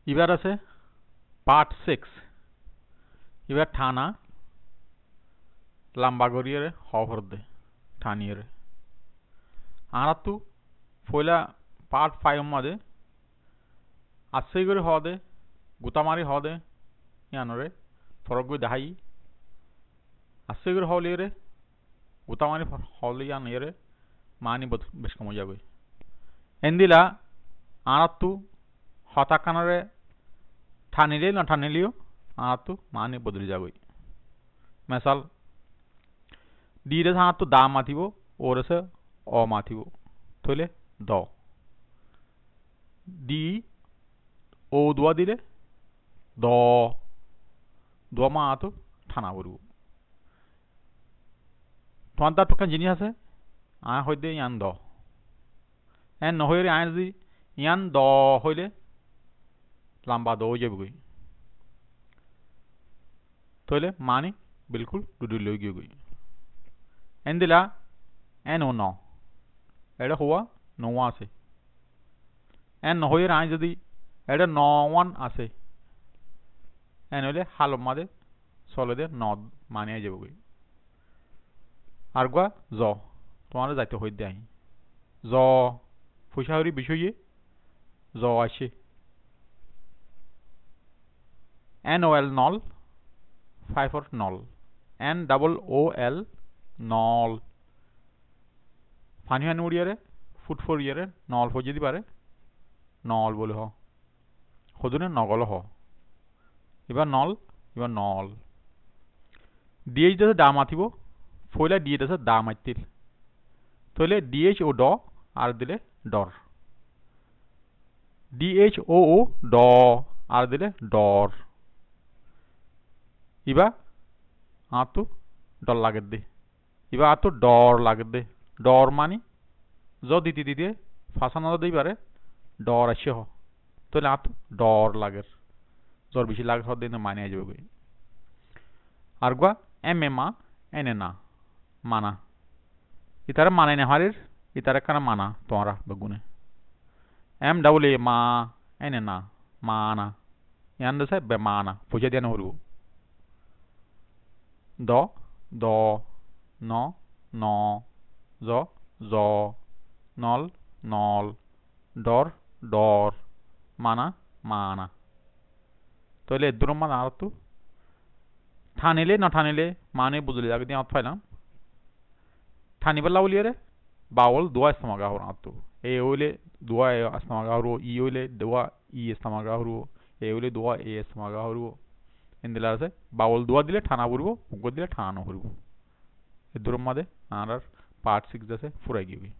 এবার আছে পার্ট 6 এবার ঠানা লম্বা করিয়ে হর দে ঠানিয়ে আর তু ফয়লা পার্ট 5 মাঝে আশ্রয় করে হওয়া দে গুতামারি হওয়া দে ইয়ানরে ফরক গই দেখাই আশ্রয় করে হওয়া লিয়ে গুতামারি হওয়া ইয়ান ইয়ে মানি বেশ কমে যাবে এন্দিলা আর তু হতাকানরে ঠানিলে না ঠানিলিও আর তু মানি বদলে যাবে মেসাল ডি রে আর তু দা মাতিব ওর সে অ মাতিব থইলে দ ডি ও দোয়া দিলে দ দোয়া মা আতো ঠানা করব তোমার তার পক্ষে জিনিস আছে আয় হইতে ইয়ান দ এন নহইরে আয় যদি ইয়ান দ হইলে লম্বা দ হয়ে যাবে তাহলে মানি বিলকুল দুদুল লই গিয়ে গই এন দিলা এন ও ন এটা হওয়া নোয়া আছে এন নহইরে আয় যদি এটা নওয়ান আছে এন হইলে হালম মাদে চলে দে নদ মানিয়ে যাবে গই আর গুয়া জ তোমার যাইতে হই দে আই জ ফুসাহরি বিষয়ে জ আসে এন ও এল নল 5 or নল এন ডাবল ও এল নল ফানি হানি উড়িয়ারে ফুট ফোর ইয়ারে নল ফো যদি পারে নল বলে হ হদুনে নগল হ এবার নল এবার নল ডিএইচ দেশে দা মাতিব ফইলা ডিএ দেশে দা মাতিল তাহলে ডিএইচ ও ড আর দিলে ডর ডিএইচ ও ও ড আর দিলে ডর ইবা আতো ডর লাগে দে ইবা আতো ডর লাগে দে ডর মানি জ দিতে দিতে ফাঁসানো দিই পারে ডর আসে হ তাহলে আতো ডর লাগে জ্বর বেশি লাগে হওয়ার দিন মানিয়ে যাবে আর গুয়া এম এ মা এনে না মানা ইতারা মানে না হারির ইতারা কানা মানা তোমরা বেগুনে এম ডাবল এ মা এনে না মানা ইয়ান দেশে বে মানা পুজে দেন হরু দ দ ন ন জ জ নল নল ডর ডর মানা মানা তাহলে এদুরম মান আর তু ঠানিলে না ঠানিলে মানে বুঝলে আগে দিয়ে ফাইলাম ঠানিবেলা উলিয়ে বাউল দোয়া ইস্তেমাল হর আতো এ ওইলে দোয়া ইস্তেমাল হরু ই ওইলে দোয়া ই ইস্তেমাল হরু এ ওইলে দোয়া এ ইস্তেমাল হরু এন্দিলা আছে বাউল দোয়া দিলে ঠানা পড়ব মুখ দিলে ঠানো হরব এদুরম মাদে আর পার্ট 6 আছে ফুরাই গিয়ে